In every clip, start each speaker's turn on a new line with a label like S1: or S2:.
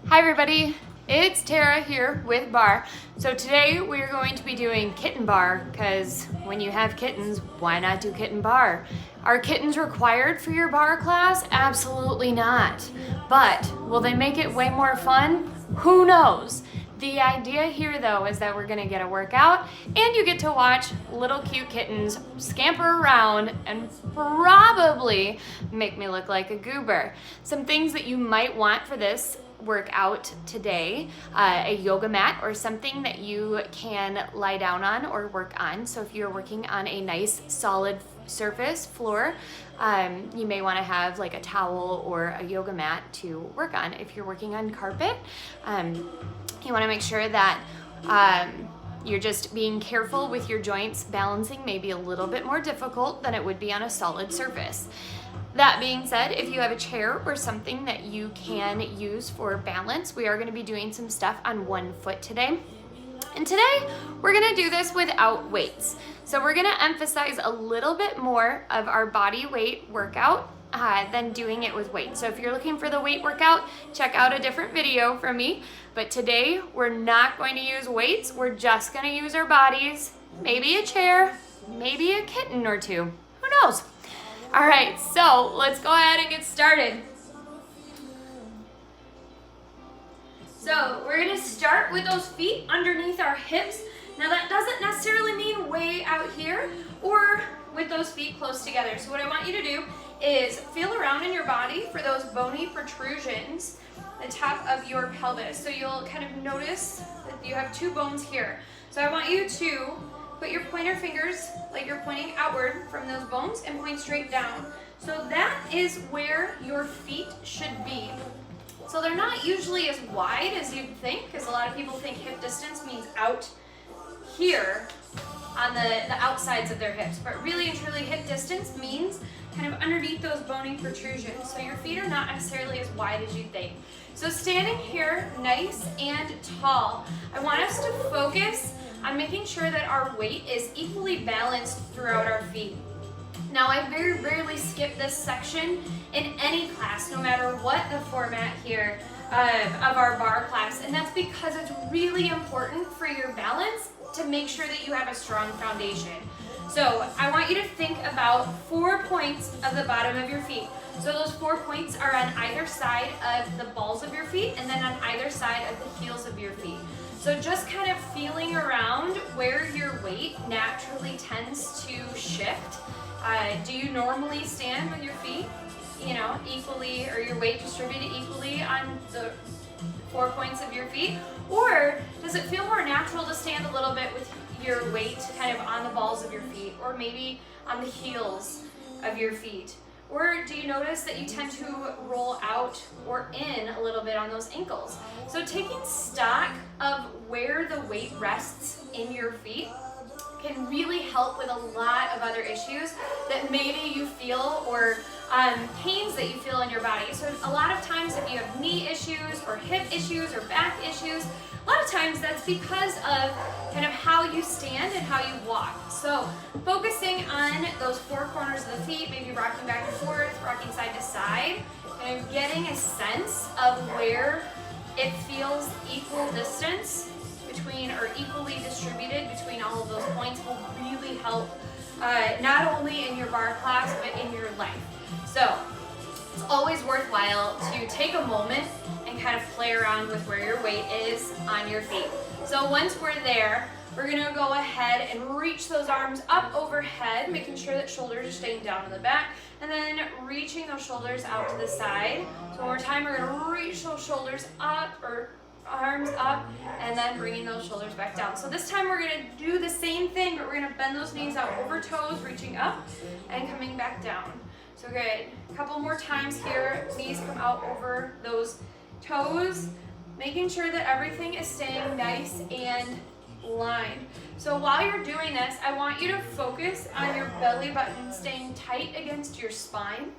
S1: Hi everybody, it's Terra here with Barre. So today we are going to be doing kitten bar because when you have kittens, why not do kitten bar? Are kittens required for your bar class? Absolutely not. But will they make it way more fun? Who knows? The idea here though is that we're gonna get a workout and you get to watch little cute kittens scamper around and probably make me look like a goober. Some things that you might want for this workout today, a yoga mat or something that you can lie down on or work on. So if you're working on a nice solid surface floor, you may want to have like a towel or a yoga mat to work on. If you're working on carpet, you want to make sure that you're just being careful with your joints. Balancing may be a little bit more difficult than it would be on a solid surface. That being said, if you have a chair or something that you can use for balance, we are going to be doing some stuff on one foot today. And today, we're going to do this without weights. So we're going to emphasize a little bit more of our body weight workout than doing it with weights. So if you're looking for the weight workout, check out a different video from me. But today, we're not going to use weights. We're just going to use our bodies, maybe a chair, maybe a kitten or two. Who knows? All right, so let's go ahead and get started. So we're gonna start with those feet underneath our hips. Now that doesn't necessarily mean way out here or with those feet close together. So what I want you to do is feel around in your body for those bony protrusions, the top of your pelvis. So you'll kind of notice that you have two bones here. So I want you to put your pointer fingers like you're pointing outward from those bones and point straight down. So that is where your feet should be. So they're not usually as wide as you'd think, because a lot of people think hip distance means out here on the outsides of their hips. But really and truly hip distance means kind of underneath those bony protrusions. So your feet are not necessarily as wide as you'd think. So standing here nice and tall, I want us to focus on making sure that our weight is equally balanced throughout our feet. Now, I very rarely skip this section in any class, no matter what the format here of our bar class, and that's because it's really important for your balance to make sure that you have a strong foundation. So I want you to think about 4 points of the bottom of your feet. So those 4 points are on either side of the balls of your feet and then on either side of the heels of your feet. So just kind of feeling around where your weight naturally tends to shift. Do you normally stand with your feet, equally, or your weight distributed equally on the 4 points of your feet? Or does it feel more natural to stand a little bit with your weight kind of on the balls of your feet, or maybe on the heels of your feet? Or do you notice that you tend to roll out or in a little bit on those ankles? So taking stock of where the weight rests in your feet can really help with a lot of other issues that maybe you feel, or pains that you feel in your body. So a lot of times if you have knee issues or hip issues or back issues, a lot of times that's because of kind of how you stand and how you walk. So focusing on those 4 corners of the feet, maybe rocking back and forth, rocking side to side, and getting a sense of where it feels equal distance between, or equally distributed between all of those points, will really help not only in your bar class but in your life. So it's always worthwhile to take a moment and kind of play around with where your weight is on your feet. So once we're there, we're gonna go ahead and reach those arms up overhead, making sure that shoulders are staying down in the back, and then reaching those shoulders out to the side. So one more time, we're gonna reach those shoulders up, or arms up, and then bringing those shoulders back down. So this time we're gonna do the same thing, but we're gonna bend those knees out over toes, reaching up and coming back down. So good. A couple more times here. Knees come out over those toes, making sure that everything is staying nice and lined. So while you're doing this, I want you to focus on your belly button staying tight against your spine.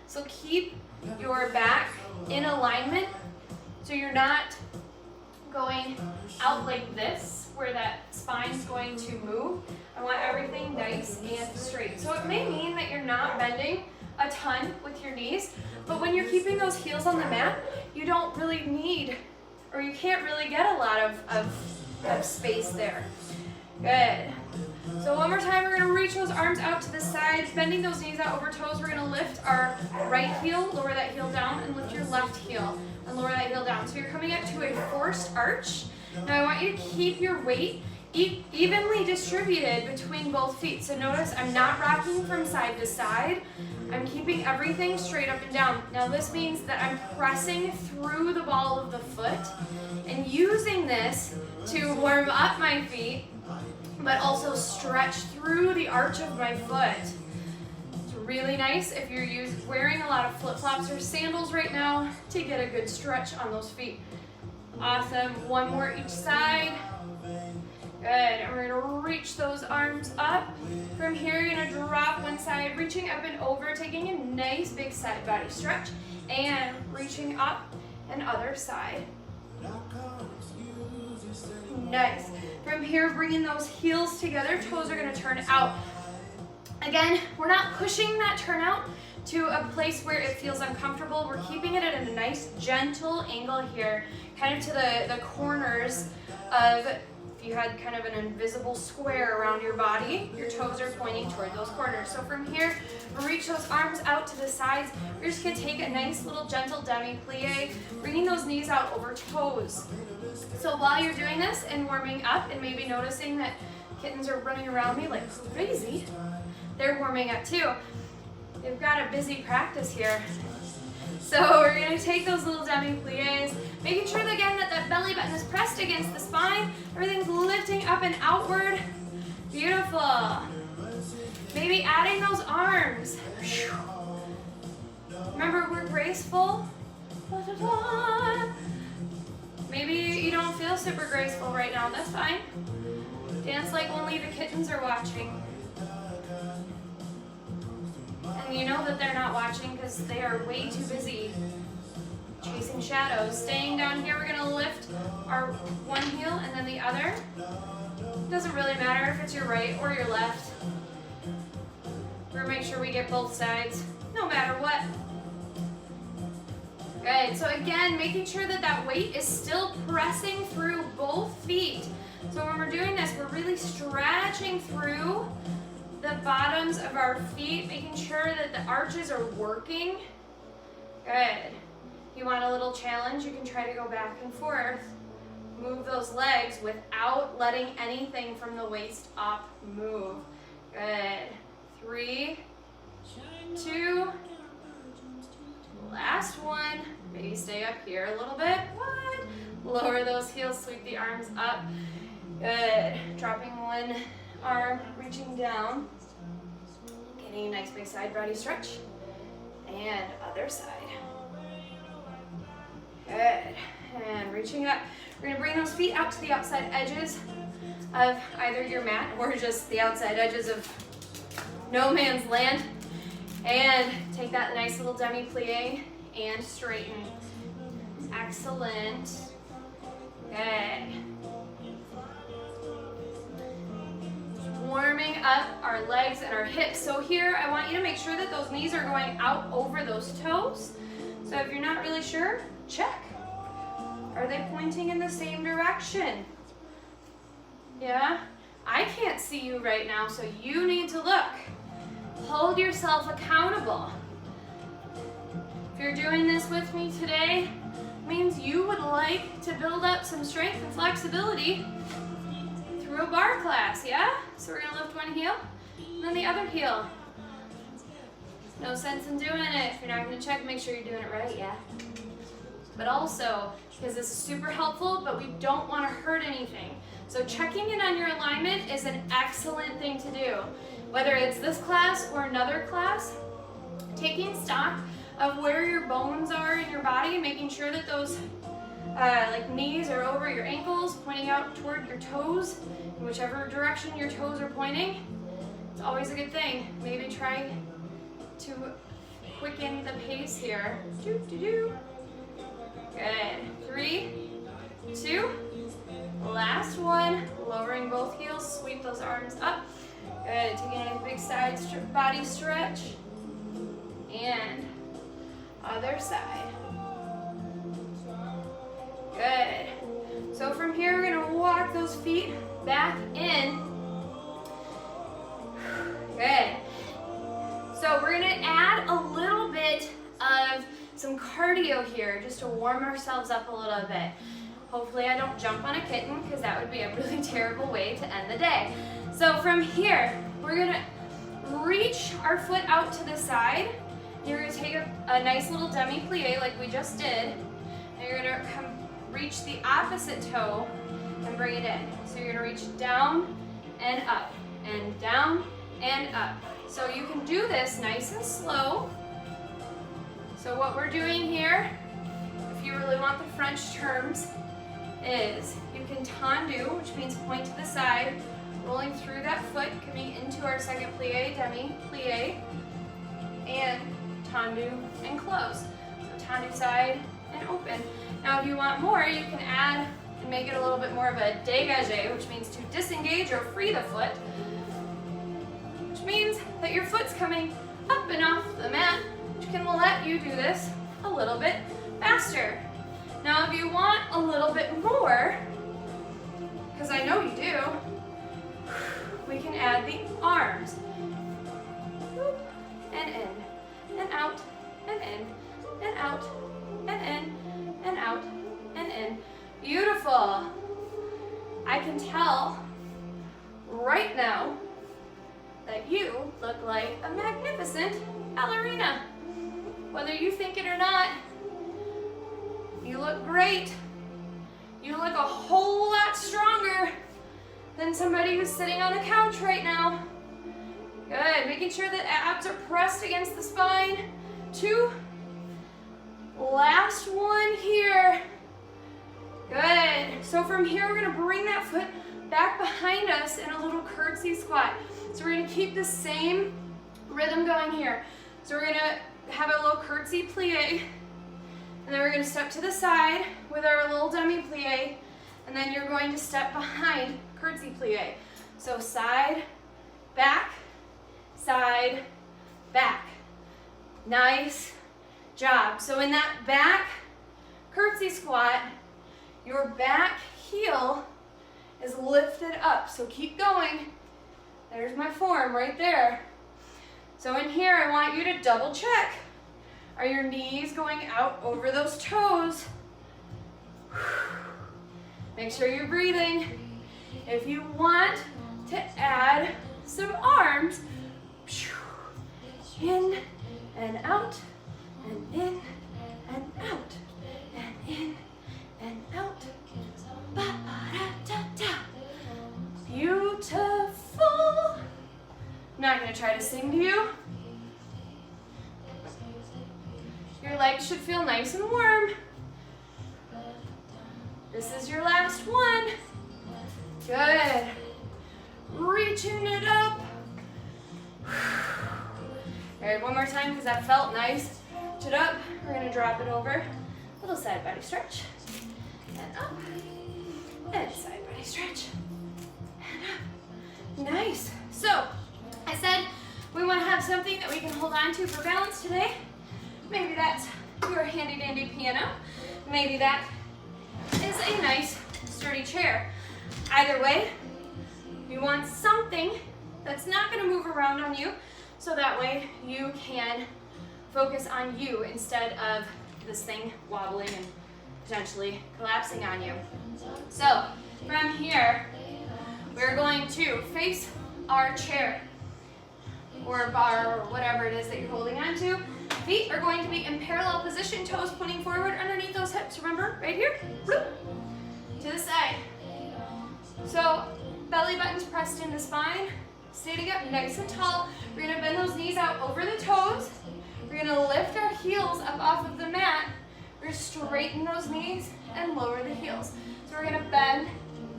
S1: So keep your back in alignment so you're not going out like this, where that spine's going to move. I want everything nice and straight. So it may mean that you're not bending a ton with your knees, but when you're keeping those heels on the mat, you don't really need or you can't really get a lot of space there. Good. So one more time, we're gonna reach those arms out to the side, bending those knees out over toes. We're gonna lift our right heel, lower that heel down, and lift your left heel, and lower that heel down. So you're coming up to a forced arch. Now I want you to keep your weight evenly distributed between both feet. So notice I'm not rocking from side to side. I'm keeping everything straight up and down. Now this means that I'm pressing through the ball of the foot and using this to warm up my feet, but also stretch through the arch of my foot. It's really nice if you're wearing a lot of flip-flops or sandals right now to get a good stretch on those feet. Awesome. One more each side. Good. And we're going to reach those arms up. From here, you're going to drop one side, reaching up and over, taking a nice big side body stretch, and reaching up and other side. Nice. From here, bringing those heels together, toes are going to turn out. Again, we're not pushing that turn out to a place where it feels uncomfortable. We're keeping it at a nice, gentle angle here, kind of to the corners of, if you had kind of an invisible square around your body, your toes are pointing toward those corners. So from here, reach those arms out to the sides. We're just going to take a nice little gentle demi-plie, bringing those knees out over toes. So while you're doing this and warming up and maybe noticing that kittens are running around me like crazy, they're warming up too. They've got a busy practice here. So we're going to take those little demi-plies, making sure again that that belly button is pressed against the spine. Everything's lifting up and outward. Beautiful. Maybe adding those arms. Remember, we're graceful. Maybe you don't feel super graceful right now. That's fine. Dance like only the kittens are watching. And you know that they're not watching because they are way too busy chasing shadows. Staying down here, we're going to lift our one heel and then the other. Doesn't really matter if it's your right or your left. We're going to make sure we get both sides, no matter what. Good. So again, making sure that that weight is still pressing through both feet. So when we're doing this, we're really stretching through the bottoms of our feet, making sure that the arches are working. Good. You want a little challenge, you can try to go back and forth. Move those legs without letting anything from the waist up move. Good. 3, 2, last one. Maybe stay up here a little bit. 1. Lower those heels, sweep the arms up. Good. Dropping one arm, reaching down. Getting a nice big side body stretch. And other side. Good. And reaching up. We're going to bring those feet out to the outside edges of either your mat or just the outside edges of no man's land. And take that nice little demi-plie and straighten. Excellent. Good. Warming up our legs and our hips. So here, I want you to make sure that those knees are going out over those toes. So if you're not really sure, check. Are they pointing in the same direction? Yeah? I can't see you right now, so you need to look. Hold yourself accountable. If you're doing this with me today, it means you would like to build up some strength and flexibility through a bar class, yeah? So we're gonna lift one heel, and then the other heel. No sense in doing it if you're not gonna check, make sure you're doing it right, yeah? But also, because this is super helpful, but we don't wanna hurt anything. So checking in on your alignment is an excellent thing to do. Whether it's this class or another class, taking stock of where your bones are in your body, making sure that those like knees are over your ankles, pointing out toward your toes, in whichever direction your toes are pointing. It's always a good thing. Maybe try to quicken the pace here. Good. 3, 2, last one. Lowering both heels, sweep those arms up. Good, taking a big side body stretch. And other side. Good. feet back in. Good. So we're gonna add a little bit of some cardio here just to warm ourselves up a little bit. Hopefully I don't jump on a kitten because that would be a really terrible way to end the day. So from here, we're gonna reach our foot out to the side. You're gonna take a nice little demi-plie like we just did. And you're gonna reach the opposite toe and bring it in. So you're gonna reach down and up, and down and up. So you can do this nice and slow. So what we're doing here, if you really want the French terms, is you can tendu, which means point to the side, rolling through that foot, coming into our second plie, demi-plie, and tendu and close. So tendu side and open. Now if you want more, you can add and make it a little bit more of a dégagé, which means to disengage or free the foot, which means that your foot's coming up and off the mat, which can let you do this a little bit faster. Now if you want a little bit more, because I know you do, we can add the arms. And in, and out, and in, and out, and in, and out, and in. Beautiful. I can tell right now that you look like a magnificent ballerina. Whether you think it or not, you look great. You look a whole lot stronger than somebody who's sitting on the couch right now. Good, making sure that abs are pressed against the spine. 2. Last one here. Good. So from here, we're gonna bring that foot back behind us in a little curtsy squat. So we're gonna keep the same rhythm going here. So we're gonna have a little curtsy plie, and then we're gonna step to the side with our little demi-plie, and then you're going to step behind curtsy plie. So side, back, side, back. Nice job. So in that back curtsy squat, your back heel is lifted up. So keep going. There's my form right there. So in here, I want you to double check. Are your knees going out over those toes? Make sure you're breathing. If you want to add some arms, in and out, and in and out, and in and out. Ba-ba-da-da-da. Beautiful. I'm not going to try to sing to you. Your legs should feel nice and warm. This is your last one. Good. Reaching it up. All right, one more time because that felt nice. Reach it up. We're going to drop it over. Little side body stretch. And up. And side body stretch. And up. Nice. So, I said we want to have something that we can hold on to for balance today. Maybe that's your handy dandy piano. Maybe that is a nice sturdy chair. Either way, you want something that's not going to move around on you, so that way you can focus on you instead of this thing wobbling and potentially collapsing on you. So from here, we're going to face our chair or bar or whatever it is that you're holding on to. Feet are going to be in parallel position, toes pointing forward underneath those hips. Remember, right here, bloop, to the side. So belly button's pressed into spine, standing up nice and tall. We're gonna bend those knees out over the toes. We're gonna lift our heels up off of the mat. We're gonna straighten those knees and lower the heels. So we're gonna bend,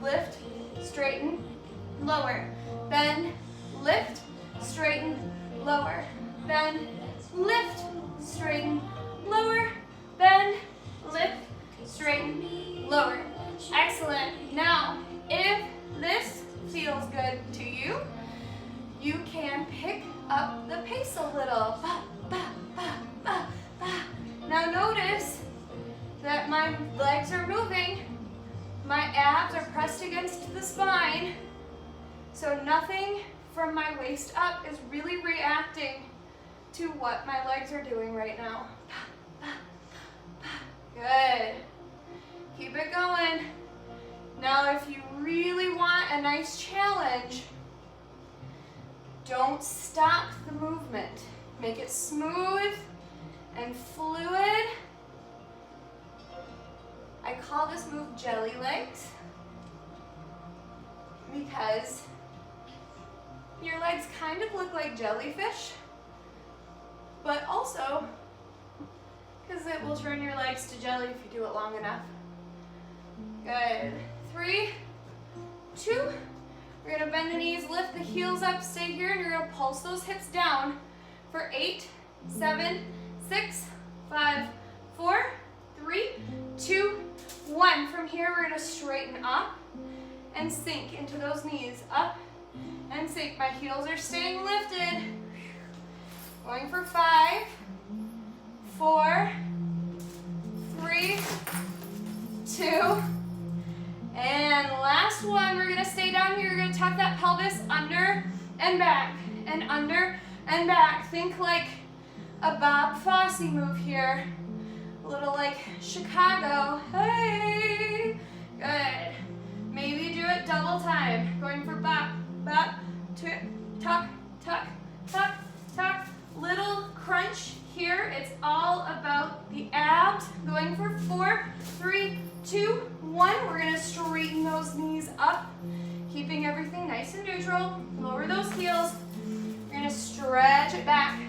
S1: lift, straighten, lower. Bend, lift, straighten, lower. Bend, lift, straighten, lower. Bend, lift, straighten, lower. Excellent. Now, if this feels good to you, you can pick up the pace a little. Ba, ba, ba, ba, ba. Now notice that my legs are moving, My abs are pressed against the spine, so nothing from my waist up is really reacting to what my legs are doing right now. Good. Keep it going. Now, if you really want a nice challenge, don't stop the movement. Make it smooth and fluid. I call this move jelly legs because your legs kind of look like jellyfish, but also because it will turn your legs to jelly if you do it long enough. Good. 3, 2. We're gonna bend the knees, lift the heels up, stay here, and you're gonna pulse those hips down for 8, 7, 6, 5, 4, 3, 2, 1. From here, we're gonna straighten up and sink into those knees. Up and sink. My heels are staying lifted. Going for 5, 4, 3, 2, and last one. We're gonna stay down here. You're gonna tuck that pelvis under and back, and under and back. Think like a Bob Fosse move here. A little like Chicago. Hey, good. Maybe do it double time. Going for bop, bop, tuck, tuck, tuck, tuck. Little crunch here. It's all about the abs. Going for 4, 3, 2, 1. We're gonna straighten those knees up, keeping everything nice and neutral. Lower those heels. We're gonna stretch it back.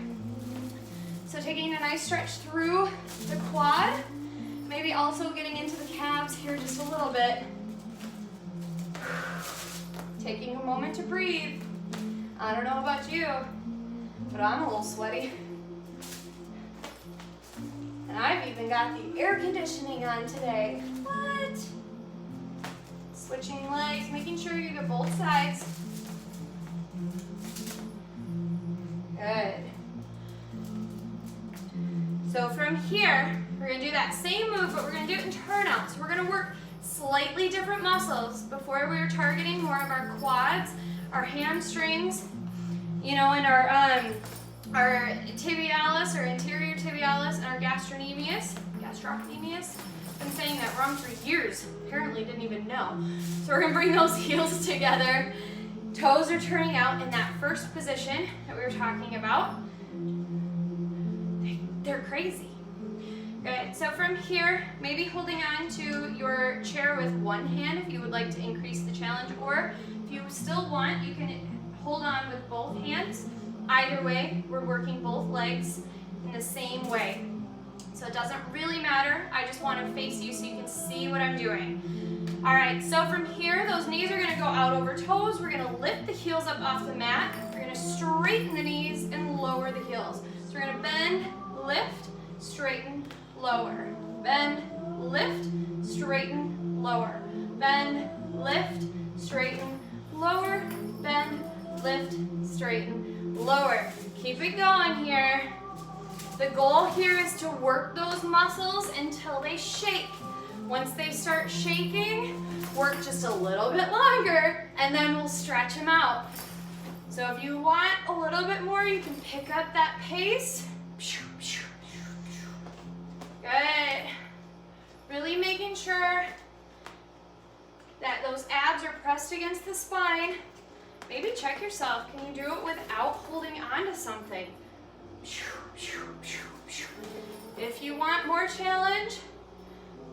S1: So taking a nice stretch through the quad, maybe also getting into the calves here just a little bit. Taking a moment to breathe. I don't know about you, but I'm a little sweaty. And I've even got the air conditioning on today. What? Switching legs, making sure you get both sides. Good. So from here, we're gonna do that same move, but we're gonna do it in turnout. So we're gonna work slightly different muscles. Before we were targeting more of our quads, our hamstrings, you know, and our tibialis or anterior tibialis and our gastrocnemius. Been saying that wrong for years. Apparently didn't even know. So we're gonna bring those heels together. Toes are turning out in that first position that we were talking about. They're crazy. Good. So from here, maybe holding on to your chair with one hand if you would like to increase the challenge, or if you still want, you can hold on with both hands. Either way, we're working both legs in the same way. So it doesn't really matter. I just want to face you so you can see what I'm doing. All right, so from here, those knees are going to go out over toes. We're going to lift the heels up off the mat. We're going to straighten the knees and lower the heels. So we're going to bend, lift, straighten, lower. Bend, lift, straighten, lower. Bend, lift, straighten, lower. Bend, lift, straighten, lower. Keep it going here. The goal here is to work those muscles until they shake. Once they start shaking, work just a little bit longer, and then we'll stretch them out. So if you want a little bit more, you can pick up that pace. Good. Really making sure that those abs are pressed against the spine. Maybe check yourself. Can you do it without holding on to something? If you want more challenge,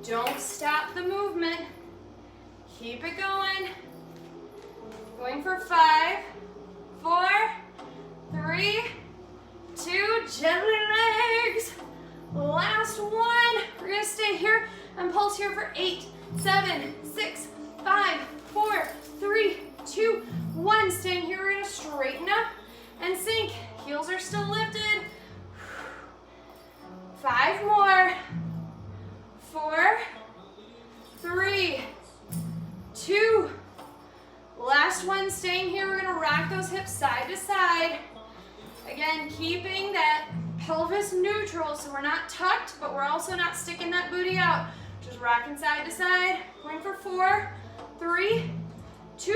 S1: don't stop the movement. Keep it going. Going for 5, 4, 3, 2, jelly legs. Last one. We're gonna stay here and pulse here for 8, 7, 6, 5, 4, 3, 2, 1. Staying here, we're gonna straighten up and sink. Heels are still lifted. 5 more. 4, 3, 2. Last one, staying here. We're gonna rock those hips side to side. Again, keeping that pelvis neutral so we're not tucked, but we're also not sticking that booty out. Just rocking side to side. Going for 4, 3, 2,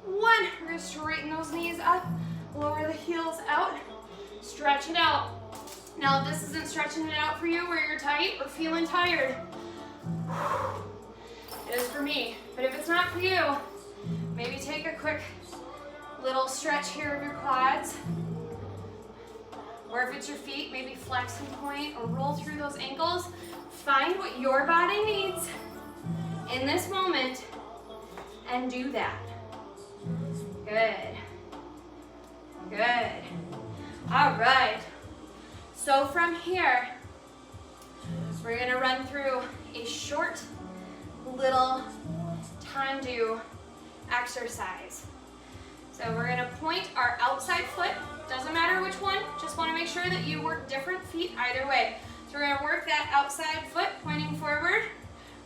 S1: 1. We're gonna straighten those knees up, lower the heels out, stretch it out. Now, if this isn't stretching it out for you where you're tight or feeling tired, it is for me. But if it's not for you, maybe take a quick little stretch here of your quads. Or if it's your feet, maybe flex and point or roll through those ankles. Find what your body needs in this moment and do that. Good. Good. All right. So from here, we're gonna run through a short little time do exercise. So we're gonna point our outside foot, doesn't matter which one, just wanna make sure that you work different feet either way. So we're gonna work that outside foot pointing forward.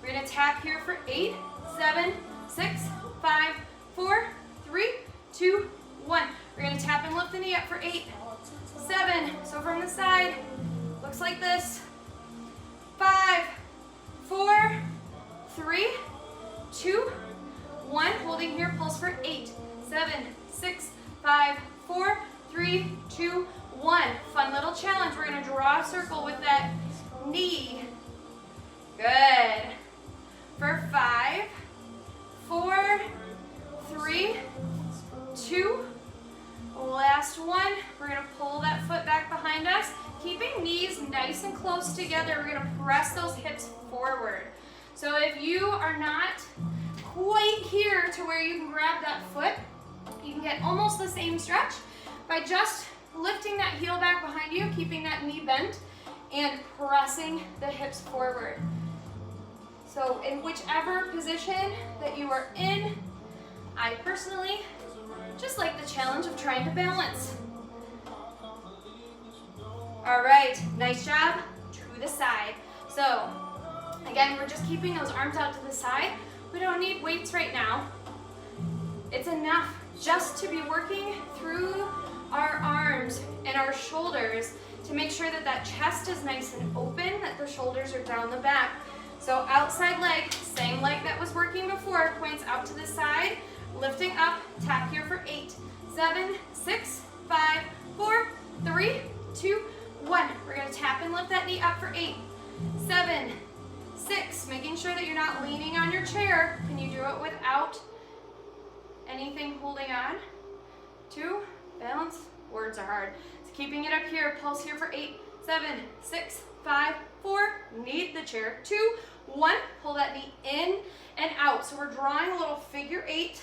S1: We're gonna tap here for 8, 7, 6, 5, 4, 3, 2, 1. We're gonna tap and lift the knee up for 8, 7, so from the side, looks like this. 5, 4, 3, 2, 1. Holding here, pulse for 8, 7, 6, 5, 4, 3, 2, 1. Fun little challenge. We're gonna draw a circle with that knee. Good. For 5, 4, 3, 2, last one. We're gonna pull that foot back behind us, keeping knees nice and close together. We're gonna press those hips forward. So if you are not quite here to where you can grab that foot, you can get almost the same stretch by just lifting that heel back behind you, keeping that knee bent, and pressing the hips forward. So in whichever position that you are in, I personally just like the challenge of trying to balance. All right, nice job to the side. So again, we're just keeping those arms out to the side. We don't need weights right now. It's enough just to be working through our arms and our shoulders to make sure that that chest is nice and open, that the shoulders are down the back. So outside leg, same leg that was working before, points out to the side, lifting up, tap here for 8, 7, 6, 5, 4, 3, 2, 1. We're gonna tap and lift that knee up for 8, 7, 6, making sure that you're not leaning on your chair. Can you do it without anything holding on? 2, balance, words are hard. So keeping it up here, pulse here for 8, 7, 6, 5, 4, need the chair, 2, 1, pull that knee in and out. So we're drawing a little figure 8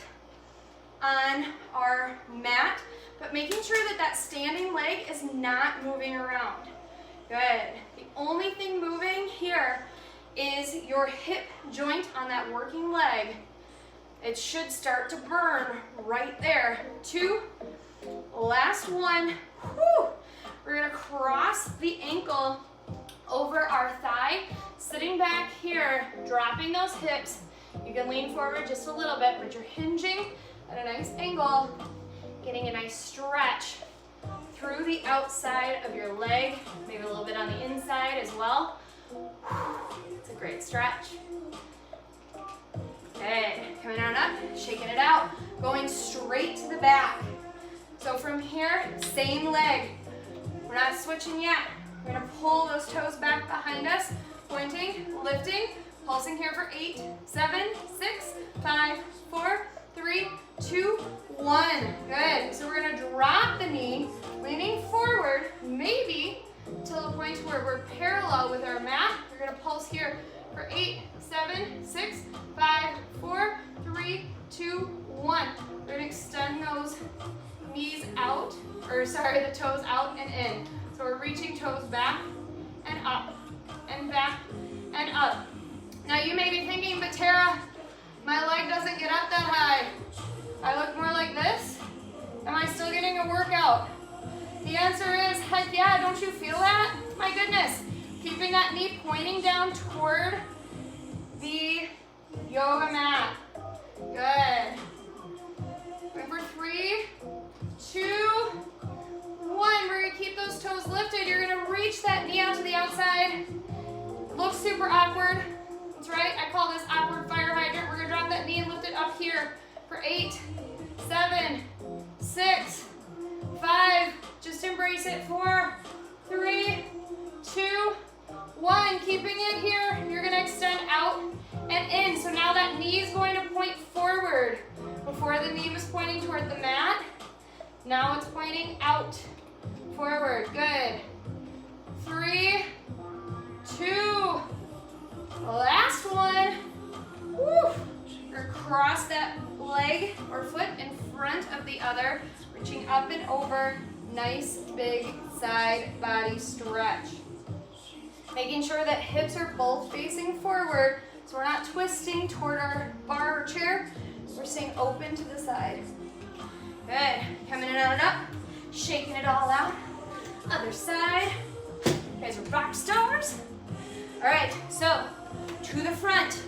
S1: on our mat, but making sure that that standing leg is not moving around. Good. The only thing moving here is your hip joint on that working leg. It should start to burn right there. 2, last one. Whew. We're gonna cross the ankle over our thigh, sitting back here, dropping those hips. You can lean forward just a little bit, but you're hinging at a nice angle, getting a nice stretch through the outside of your leg, maybe a little bit on the inside as well. It's a great stretch. Okay, coming on up, shaking it out, going straight to the back. So from here, same leg. We're not switching yet. We're gonna pull those toes back behind us, pointing, lifting, pulsing here for 8, 7, 6, 5, 4, 3, 2, 1. Good. So we're gonna drop the knee, leaning forward, maybe to the point where we're parallel with our mat. We're gonna pulse here for 8, 7, 6, 5, 4, 3, 2, 1. We're gonna extend those knees out, the toes out and in. So we're reaching toes back and up and back and up. Now you may be thinking, but Tara, my leg doesn't get up that high. I look more like this. Am I still getting a workout? The answer is, heck yeah, don't you feel that? My goodness. Keeping that knee pointing down toward the yoga mat. Good. Going for 3, 2, 1. We're gonna keep those toes lifted. You're gonna reach that knee out to the outside. Looks super awkward. right? I call this awkward fire hydrant. We're gonna drop that knee and lift it up here for 8, 7, 6, 5, just embrace it, 4, 3, 2, 1. Keeping it here, you're gonna extend out and in. So now that knee is going to point forward. Before the knee was pointing toward the mat, now it's pointing out, forward, good. 3, 2, last one. Woo. Or cross that leg or foot in front of the other, reaching up and over, nice big side body stretch. Making sure that hips are both facing forward, so we're not twisting toward our bar or chair. We're staying open to the side. Good, coming in and up, shaking it all out. Other side, you guys are rock stars. All right, so to the front.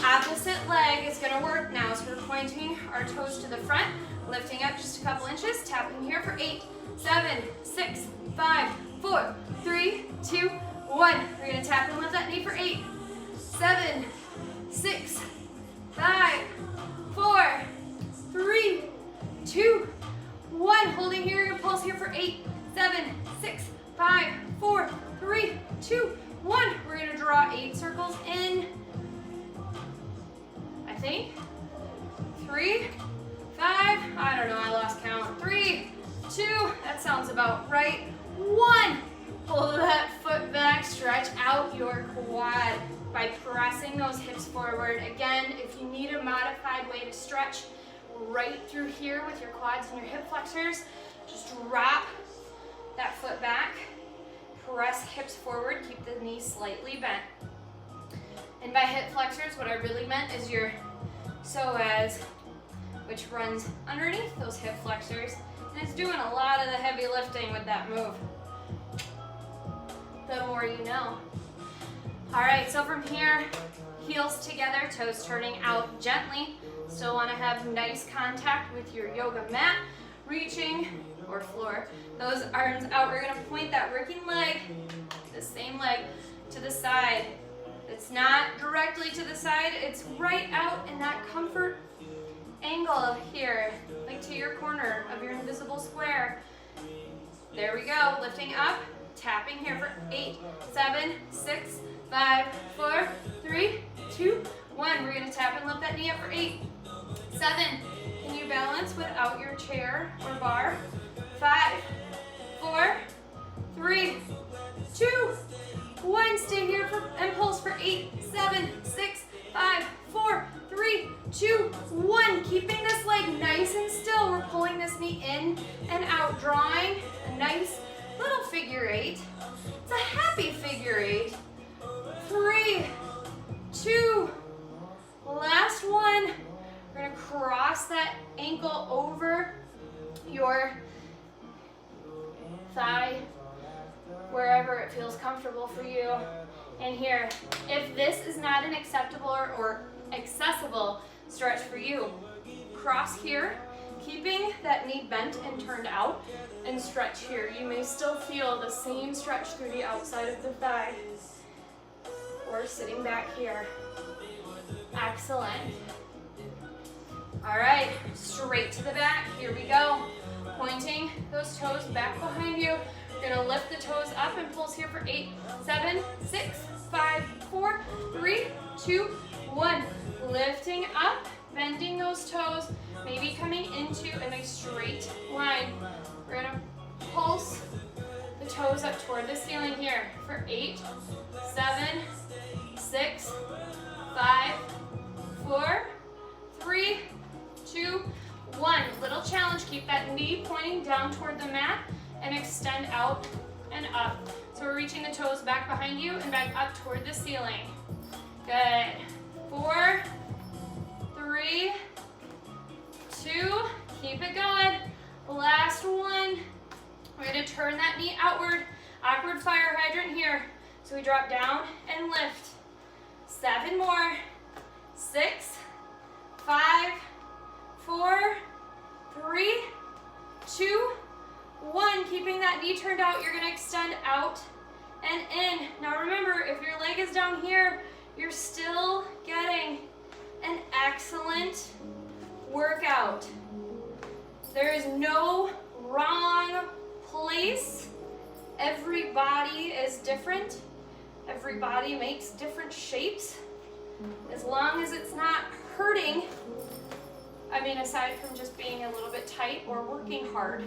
S1: Opposite leg is gonna work now, so we're pointing our toes to the front, lifting up just a couple inches, tapping here for 8, 7, 6, 5, 4, 3, 2, 1. We're gonna tap and lift that knee for 8, 7, 6, 5, 4, 3, 2, 1. Holding here, you're gonna pulse here for 8, 7, 6, 5, 4, 3, 2, 1. We're gonna draw 8 circles in. I think 3, 5, I don't know, I lost count. 3, 2, that sounds about right. 1, pull that foot back, stretch out your quad by pressing those hips forward. Again, if you need a modified way to stretch right through here with your quads and your hip flexors, just drop that foot back, press hips forward, keep the knee slightly bent. And by hip flexors, what I really meant is your psoas, which runs underneath those hip flexors, and it's doing a lot of the heavy lifting with that move. The more you know. All right, so from here, heels together, toes turning out gently. Still want to have nice contact with your yoga mat, reaching, or floor, those arms out. We're gonna point that working leg, the same leg, to the side. It's not directly to the side, it's right out in that comfort angle here, like to your corner of your invisible square. There we go, lifting up, tapping here for 8, 7, 6, 5, 4, 3, 2, 1. We're gonna tap and lift that knee up for 8, 7. Can you balance without your chair or bar? 5, 4, 3, 2, 1. Stay here for impulse for 8, 7, 6, 5, 4, 3, 2, 1. Keeping this leg nice and still. We're pulling this knee in and out, drawing a nice little figure 8. It's a happy figure 8. 3, 2, last one. We're gonna cross that ankle over your thigh, wherever it feels comfortable for you. And here, if this is not an acceptable or accessible stretch for you, cross here, keeping that knee bent and turned out, and stretch here. You may still feel the same stretch through the outside of the thigh, or sitting back here. Excellent. All right, straight to the back, here we go. Pointing those toes back behind you. You're gonna lift the toes up and pulse here for 8, 7, 6, 5, 4, 3, 2, 1. Lifting up, bending those toes, maybe coming into a nice straight line. We're gonna pulse the toes up toward the ceiling here for 8, 7, 6, 5, 4, 3, 2, 1. Little challenge, keep that knee pointing down toward the mat and extend out and up. So we're reaching the toes back behind you and back up toward the ceiling. Good. 4, 3, 2, keep it going. Last one. We're gonna turn that knee outward. Awkward fire hydrant here. So we drop down and lift. 7 more. 6, 5, 4, 3, 2, 1. Keeping that knee turned out, you're gonna extend out and in. Now remember, if your leg is down here, you're still getting an excellent workout. There is no wrong place. Every body is different. Every body makes different shapes. As long as it's not hurting, I mean, aside from just being a little bit tight or working hard,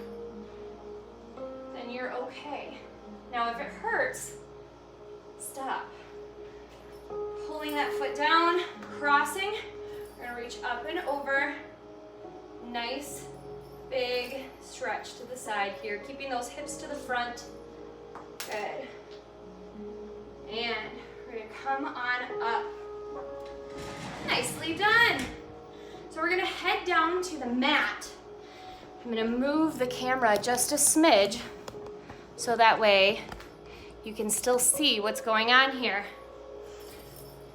S1: then you're okay. Now, if it hurts, stop. Pulling that foot down, crossing. We're gonna reach up and over. Nice, big stretch to the side here, keeping those hips to the front. Good. And we're gonna come on up. Nicely done. So we're gonna head down to the mat. I'm gonna move the camera just a smidge so that way you can still see what's going on here.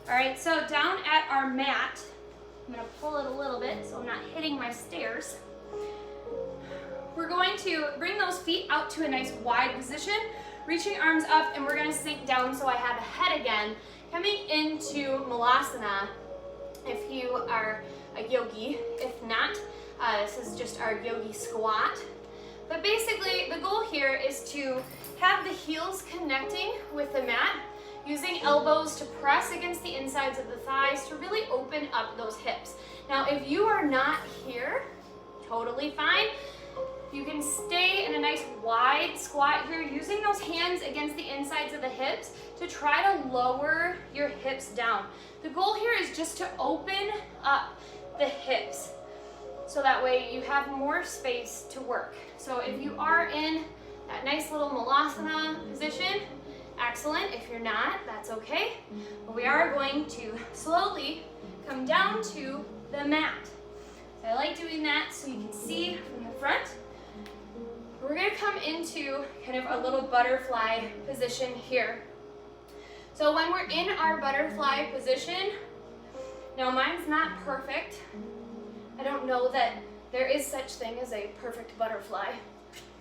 S1: All right, so down at our mat, I'm gonna pull it a little bit so I'm not hitting my stairs. We're going to bring those feet out to a nice wide position, reaching arms up, and we're gonna sink down so I have a head again, coming into Malasana if you are a yogi. If not, this is just our yogi squat. But basically, the goal here is to have the heels connecting with the mat, using elbows to press against the insides of the thighs to really open up those hips. Now, if you are not here, totally fine. You can stay in a nice wide squat here, using those hands against the insides of the hips to try to lower your hips down. The goal here is just to open up the hips so that way you have more space to work. So if you are in that nice little Malasana position, excellent. If you're not, that's okay. But we are going to slowly come down to the mat. So I like doing that so you can see from the front. We're gonna come into kind of a little butterfly position here. So when we're in our butterfly position, now mine's not perfect. I don't know that there is such thing as a perfect butterfly.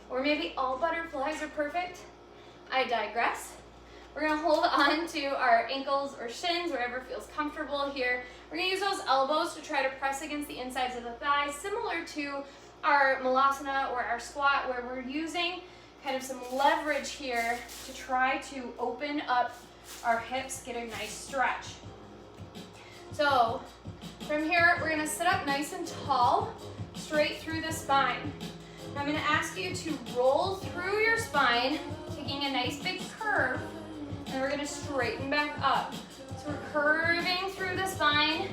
S1: Or maybe all butterflies are perfect. I digress. We're gonna hold on to our ankles or shins, wherever feels comfortable here. We're gonna use those elbows to try to press against the insides of the thighs, similar to our Malasana or our squat, where we're using kind of some leverage here to try to open up our hips, get a nice stretch. So from here, we're gonna sit up nice and tall, straight through the spine. Now I'm gonna ask you to roll through your spine, taking a nice big curve, and we're gonna straighten back up. So we're curving through the spine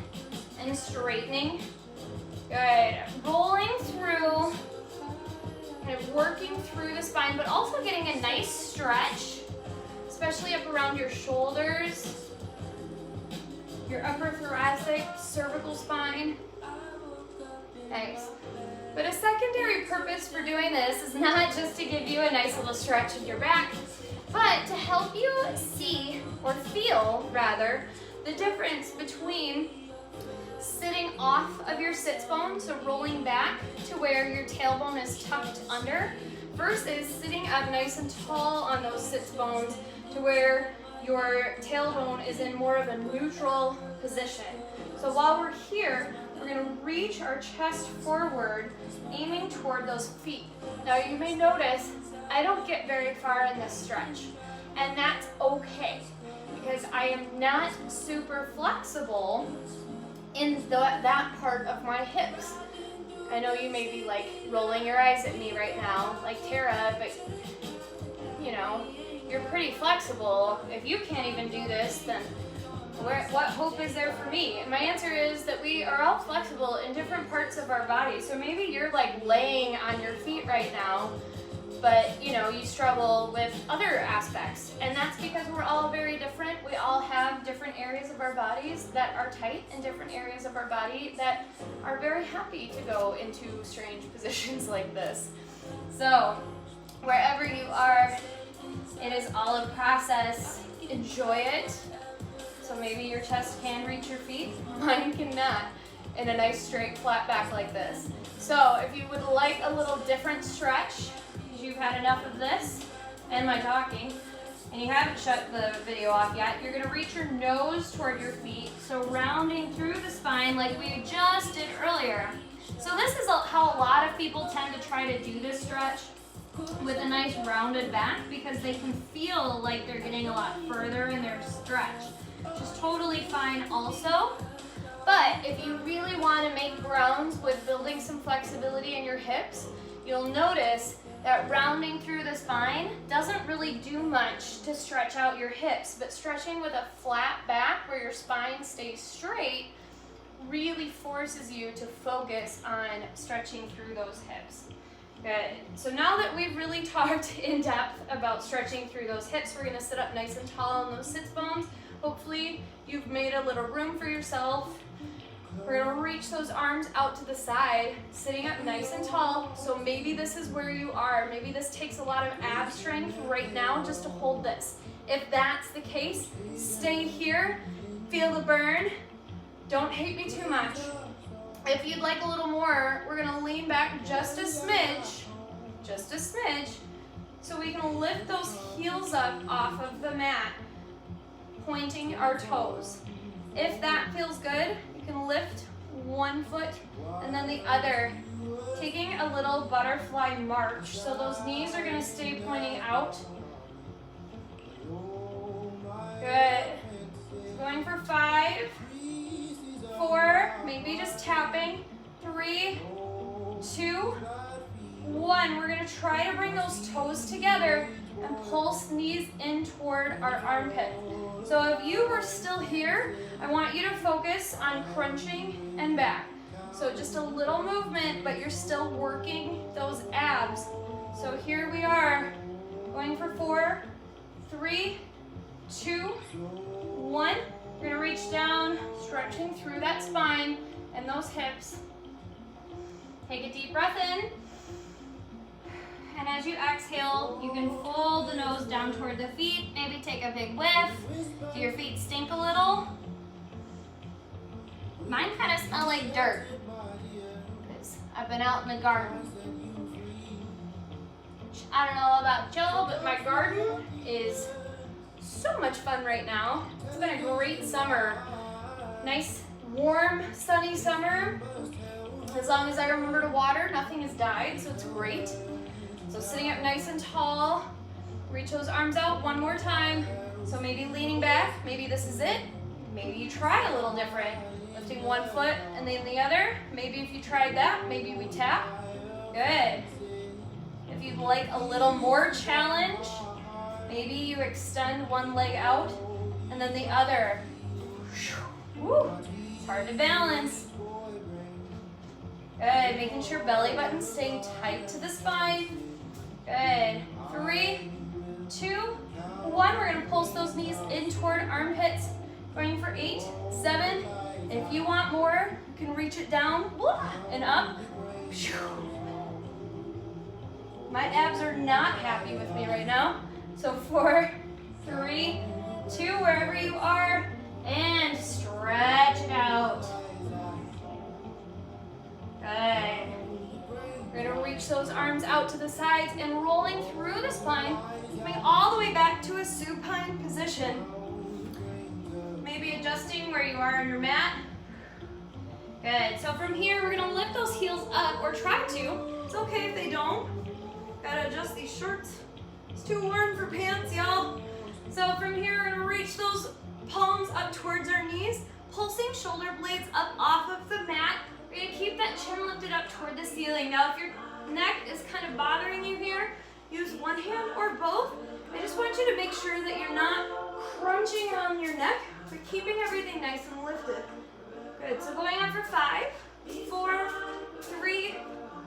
S1: and straightening. Good. Rolling through, kind of working through the spine, but also getting a nice stretch, especially up around your shoulders, your upper thoracic, cervical spine. Nice. But a secondary purpose for doing this is not just to give you a nice little stretch in your back, but to help you see, or feel rather, the difference between sitting off of your sits bone, so rolling back to where your tailbone is tucked under, versus sitting up nice and tall on those sits bones to where your tailbone is in more of a neutral position. So while we're here, we're going to reach our chest forward, aiming toward those feet. Now you may notice I don't get very far in this stretch, and that's okay, because I am not super flexible in that part of my hips. I know you may be like rolling your eyes at me right now, like Terra, but you know, you're pretty flexible. If you can't even do this, then what hope is there for me? And my answer is that we are all flexible in different parts of our body. So maybe you're like laying on your feet right now, but you know, you struggle with other aspects. And that's because we're all very different. We all have different areas of our bodies that are tight and different areas of our body that are very happy to go into strange positions like this. So wherever you are, it is all a process. Enjoy it. So maybe your chest can reach your feet, mine cannot, in a nice straight flat back like this. So if you would like a little different stretch, because you've had enough of this and my talking, and you haven't shut the video off yet, you're gonna reach your nose toward your feet, so rounding through the spine like we just did earlier. So this is how a lot of people tend to try to do this stretch with a nice rounded back, because they can feel like they're getting a lot further in their stretch, which is totally fine also. But if you really want to make grounds with building some flexibility in your hips, you'll notice that rounding through the spine doesn't really do much to stretch out your hips, but stretching with a flat back where your spine stays straight really forces you to focus on stretching through those hips. Good. So now that we've really talked in depth about stretching through those hips, we're going to sit up nice and tall on those sits bones. Hopefully you've made a little room for yourself. We're going to reach those arms out to the side, sitting up nice and tall. So maybe this is where you are. Maybe this takes a lot of ab strength right now just to hold this. If that's the case, stay here, feel the burn. Don't hate me too much. If you'd like a little more, we're going to lean back just a smidge, so we can lift those heels up off of the mat, pointing our toes. If that feels good, you can lift one foot and then the other, taking a little butterfly march. So those knees are going to stay pointing out. Good. Going for 5, 4, maybe just tapping. 3, 2, 1. We're going to try to bring those toes together and pulse knees in toward our armpit. So if you were still here, I want you to focus on crunching and back. So just a little movement, but you're still working those abs. So here we are, going for 4, 3, 2, 1. We're gonna reach down, stretching through that spine and those hips. Take a deep breath in. And as you exhale, you can fold the nose down toward the feet. Maybe take a big whiff. Do your feet stink a little? Mine kind of smell like dirt, because I've been out in the garden. I don't know about Joe, but my garden is so much fun right now. It's been a great summer. Nice, warm, sunny summer. As long as I remember to water, nothing has died, so it's great. So sitting up nice and tall, reach those arms out one more time. So maybe leaning back, maybe this is it. Maybe you try a little different. Lifting one foot and then the other. Maybe if you tried that, maybe we tap. Good. If you'd like a little more challenge, maybe you extend one leg out and then the other. Woo. It's hard to balance. Good. Making sure belly button's staying tight to the spine. Good. 3, 2, 1. We're going to pulse those knees in toward armpits. Going for 8, 7. If you want more, you can reach it down and up. My abs are not happy with me right now. So 4, 3, 2, wherever you are, and stretch it out. Good. We're going to reach those arms out to the sides and rolling through the spine, coming all the way back to a supine position. Maybe adjusting where you are on your mat. Good. So from here, we're going to lift those heels up, or try to. It's okay if they don't. Gotta adjust these shorts. It's too warm for pants, y'all. So from here, we're going to reach those palms up towards our knees, pulsing shoulder blades up off of the mat. We're going to keep that chin lifted up toward the ceiling. Now, if your neck is kind of bothering you here, use one hand or both. I just want you to make sure that you're not crunching on your neck, but keeping everything nice and lifted. Good. So going up for 5, 4, 3,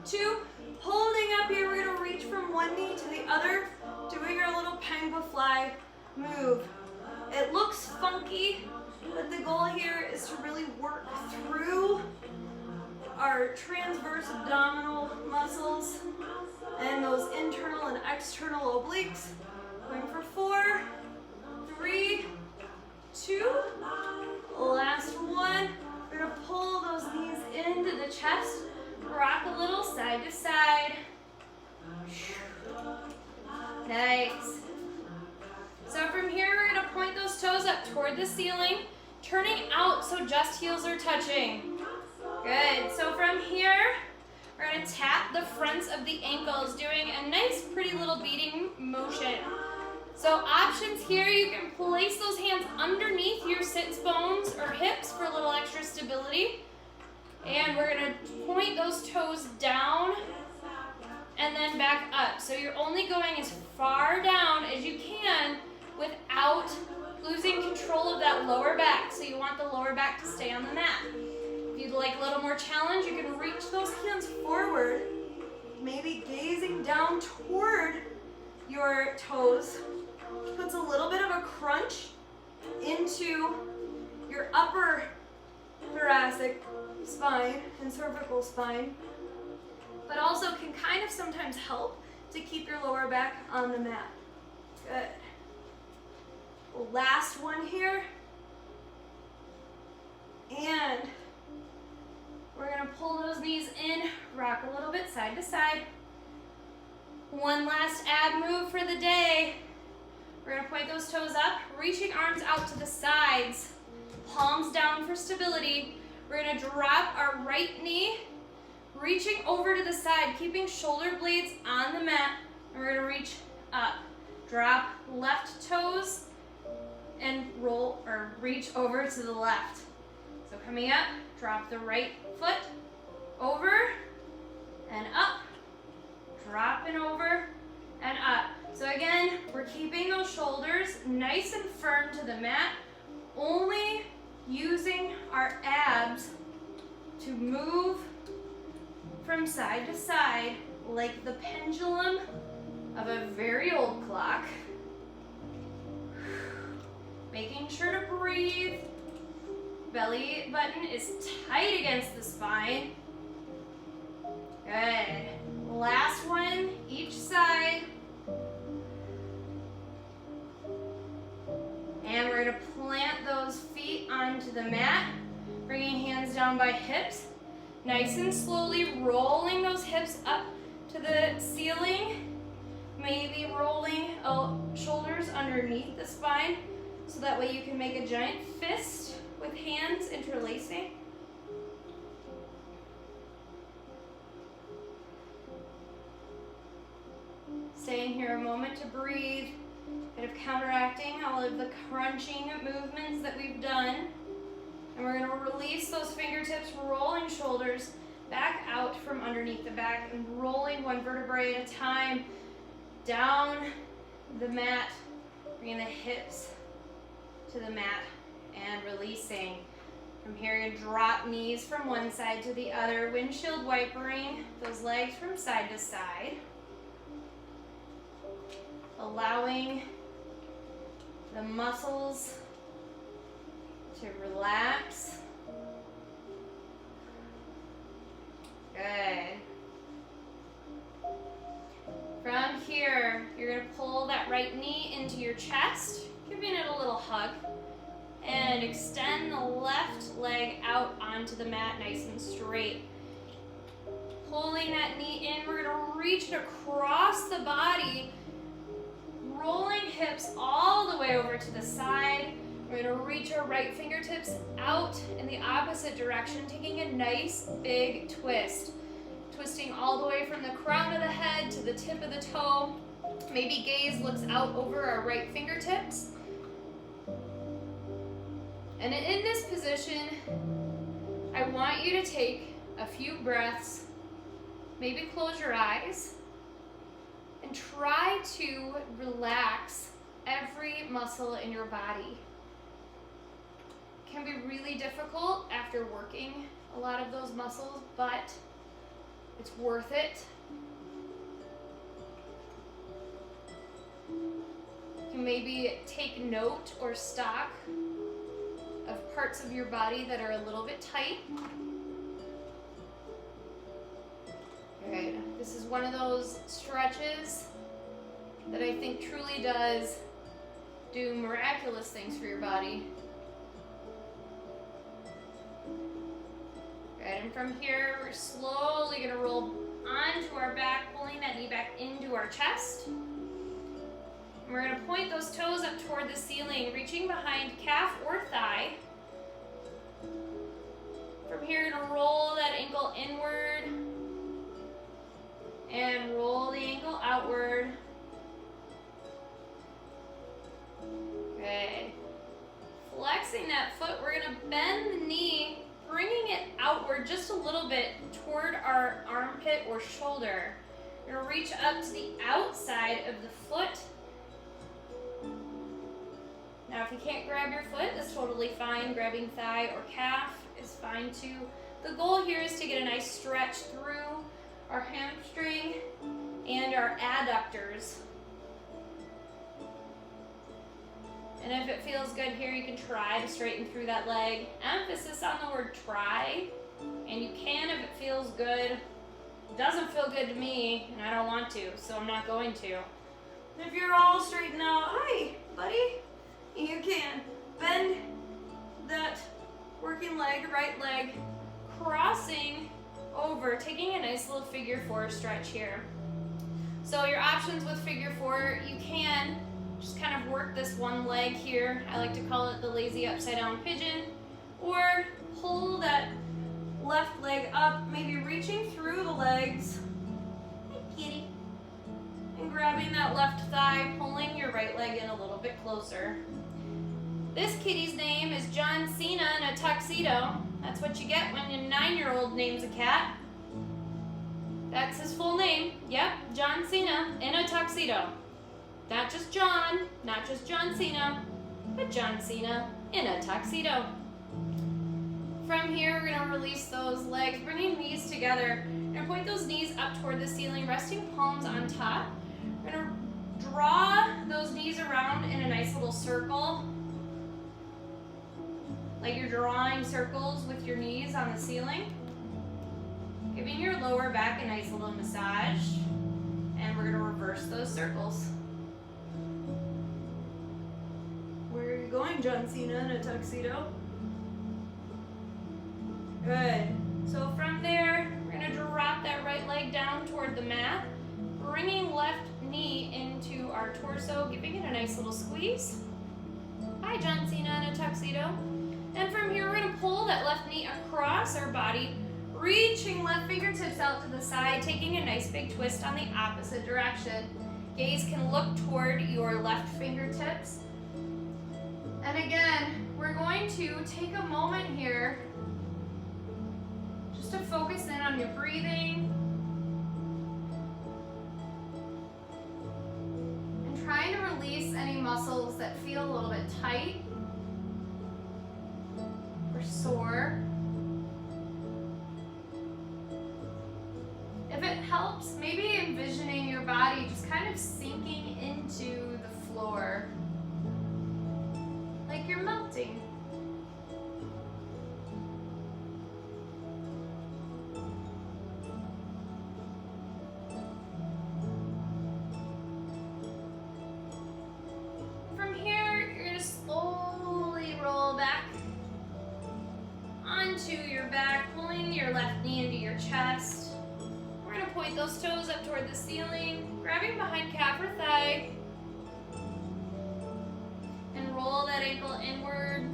S1: 2. Holding up here, we're going to reach from one knee to the other, doing our little pangua fly move. It looks funky, but the goal here is to really work through our transverse abdominal muscles and those internal and external obliques. Going for 4, 3, 2, last one. We're going to pull those knees into the chest, rock a little side to side. Nice. So from here, we're gonna point those toes up toward the ceiling, turning out so just heels are touching. Good, so from here, we're gonna tap the fronts of the ankles, doing a nice pretty little beating motion. So options here, you can place those hands underneath your sits bones or hips for a little extra stability. And we're gonna point those toes down and then back up. So you're only going as far down as you can without losing control of that lower back. So you want the lower back to stay on the mat. If you'd like a little more challenge, you can reach those hands forward, maybe gazing down toward your toes. Puts a little bit of a crunch into your upper thoracic spine and cervical spine, but also can kind of sometimes help to keep your lower back on the mat. Good. Last one here. And we're gonna pull those knees in, rock a little bit side to side. One last ab move for the day. We're gonna point those toes up, reaching arms out to the sides, palms down for stability. We're gonna drop our right knee, reaching over to the side, keeping shoulder blades on the mat. And we're gonna reach up. Drop left toes and roll or reach over to the left. So coming up, drop the right foot over and up, dropping over and up. So again, we're keeping those shoulders nice and firm to the mat, only using our abs to move from side to side like the pendulum of a very old clock. Making sure to breathe. Belly button is tight against the spine. Good. Last one, each side. And we're gonna plant those feet onto the mat, bringing hands down by hips. Nice and slowly rolling those hips up to the ceiling. Maybe rolling shoulders underneath the spine, so that way you can make a giant fist with hands interlacing. Staying here a moment to breathe, kind of counteracting all of the crunching movements that we've done. And we're going to release those fingertips, rolling shoulders back out from underneath the back and rolling one vertebrae at a time down the mat, bringing the hips to the mat and releasing. From here, you drop knees from one side to the other, windshield wipering those legs from side to side, allowing the muscles to relax. Good. From here, you're going to pull that right knee into your chest, giving it a little hug, and extend the left leg out onto the mat nice and straight. Pulling that knee in, we're going to reach it across the body, rolling hips all the way over to the side. We're going to reach our right fingertips out in the opposite direction, taking a nice big twist. Twisting all the way from the crown of the head to the tip of the toe. Maybe gaze looks out over our right fingertips. And in this position, I want you to take a few breaths, maybe close your eyes, and try to relax every muscle in your body. It can be really difficult after working a lot of those muscles, but it's worth it. You can maybe take note or stock of parts of your body that are a little bit tight. Good. This is one of those stretches that I think truly does do miraculous things for your body. Good, and from here, we're slowly going to roll onto our back, pulling that knee back into our chest. And we're gonna point those toes up toward the ceiling, reaching behind calf or thigh. From here, you're gonna roll that ankle inward and roll the ankle outward. Good. Flexing that foot, we're gonna bend the knee, bringing it outward just a little bit toward our armpit or shoulder. We're gonna reach up to the outside of the foot. Now, if you can't grab your foot, that's totally fine. Grabbing thigh or calf is fine too. The goal here is to get a nice stretch through our hamstring and our adductors. And if it feels good here, you can try to straighten through that leg. Emphasis on the word try. And you can if it feels good. It doesn't feel good to me, and I don't want to, so I'm not going to. If you're all straightened out, hi, buddy. You can bend that working leg, right leg, crossing over, taking a nice little figure four stretch here. So your options with figure four, you can just kind of work this one leg here. I like to call it the lazy upside down pigeon. Or pull that left leg up, maybe reaching through the legs. Hey, kitty. And grabbing that left thigh, pulling your right leg in a little bit closer. This kitty's name is John Cena in a tuxedo. That's what you get when your 9-year-old names a cat. That's his full name. Yep, John Cena in a tuxedo. Not just John, not just John Cena, but John Cena in a tuxedo. From here, we're gonna release those legs, bringing knees together. We're gonna point those knees up toward the ceiling, resting palms on top. We're gonna draw those knees around in a nice little circle. Like you're drawing circles with your knees on the ceiling. Giving your lower back a nice little massage. And we're gonna reverse those circles. Where are you going, John Cena in a tuxedo? Good. So from there, we're gonna drop that right leg down toward the mat, bringing left knee into our torso, giving it a nice little squeeze. Hi, John Cena in a tuxedo. And from here, we're gonna pull that left knee across our body, reaching left fingertips out to the side, taking a nice big twist on the opposite direction. Gaze can look toward your left fingertips. And again, we're going to take a moment here just to focus in on your breathing and trying to release any muscles that feel a little bit tight or sore. If it helps, maybe envisioning your body just kind of sinking into the floor, like you're melting. From here, you're going to slowly roll back onto your back, pulling your left knee into your chest. We're going to point those toes up toward the ceiling, grabbing behind calf or thigh, and roll that ankle inward.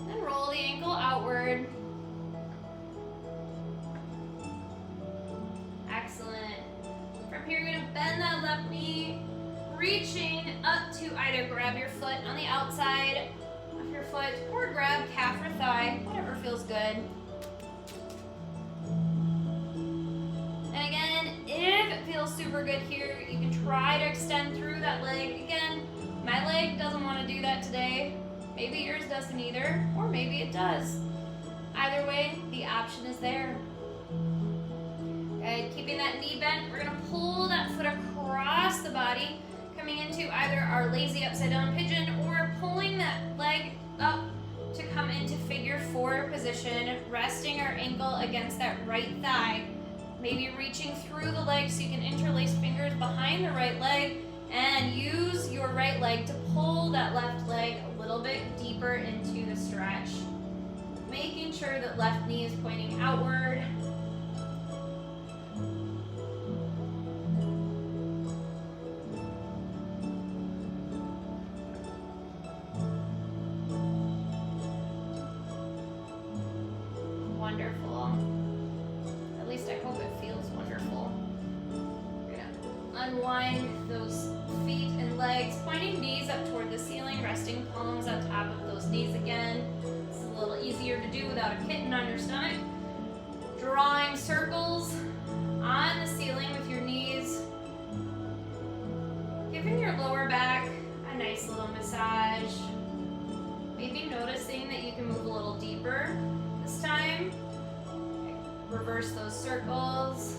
S1: Then roll the ankle outward. Excellent. From here, you're going to bend that left knee, reaching up to either grab your foot on the outside of your foot or grab calf or thigh, whatever feels good. And again, if it feels super good here, you can try to extend through that leg. Again, my leg doesn't want to do that today. Maybe yours doesn't either, or maybe it does. Either way, the option is there. Good. Keeping that knee bent, we're going to pull that foot across the body, coming into either our lazy upside down pigeon or pulling that leg up to come into figure four position, resting our ankle against that right thigh. Maybe reaching through the leg so you can interlace fingers behind the right leg and use your right leg to pull that left leg a little bit deeper into the stretch. Making sure that left knee is pointing outward. wonderful. At least I hope it feels wonderful. We're gonna unwind those feet and legs, pointing knees up toward the ceiling, resting palms on top of those knees again. It's a little easier to do without a kitten on your stomach. Drawing circles on the ceiling with your knees. Giving your lower back a nice little massage. Maybe noticing that you can move a little deeper this time. Reverse those circles.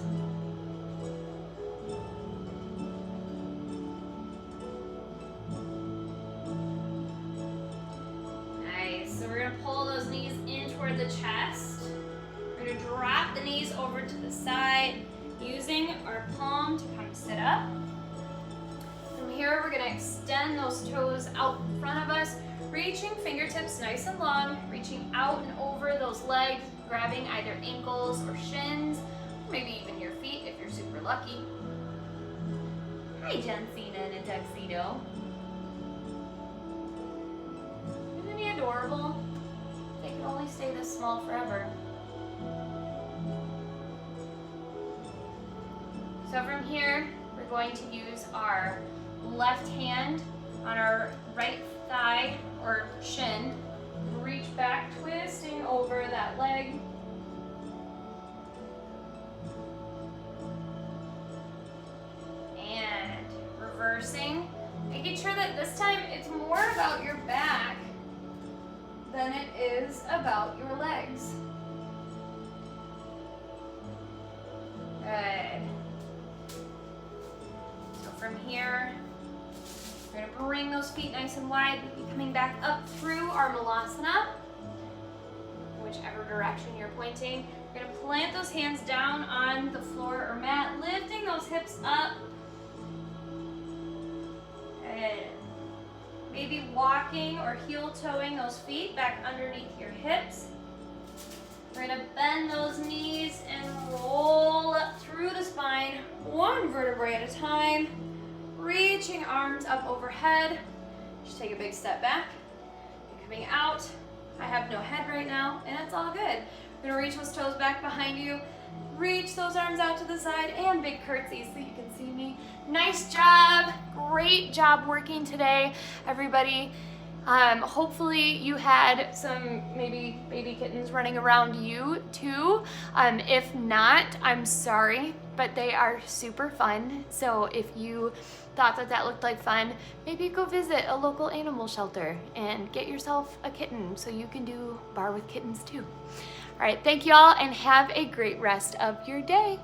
S1: Nice. So we're going to pull those knees in toward the chest. We're going to drop the knees over to the side, using our palm to come sit up. From here, we're going to extend those toes out in front of us, reaching fingertips nice and long, reaching out and over those legs, grabbing either ankles or shins, maybe even your feet if you're super lucky. Hi, John Cena in a tuxedo. Isn't he adorable? They can only stay this small forever. So from here, we're going to use our left hand on our right thigh or shin. Reach back, twisting over that leg. And reversing. Making sure that this time it's more about your back than it is about your legs. Good. So from here, we're going to bring those feet nice and wide, coming back up through our Malasana, whichever direction you're pointing. We're going to plant those hands down on the floor or mat, lifting those hips up. Good. Maybe walking or heel-toeing those feet back underneath your hips. We're going to bend those knees and roll up through the spine, one vertebrae at a time. Reaching arms up overhead. Just take a big step back. You're coming out. I have no head right now, and it's all good. We're gonna reach those toes back behind you. Reach those arms out to the side, and big curtsies so you can see me. Nice job. Great job working today, everybody. Hopefully you had some maybe baby kittens running around you too. If not, I'm sorry, but they are super fun. So if you thought that that looked like fun, maybe go visit a local animal shelter and get yourself a kitten so you can do Barre with kittens too. All right, thank you all and have a great rest of your day.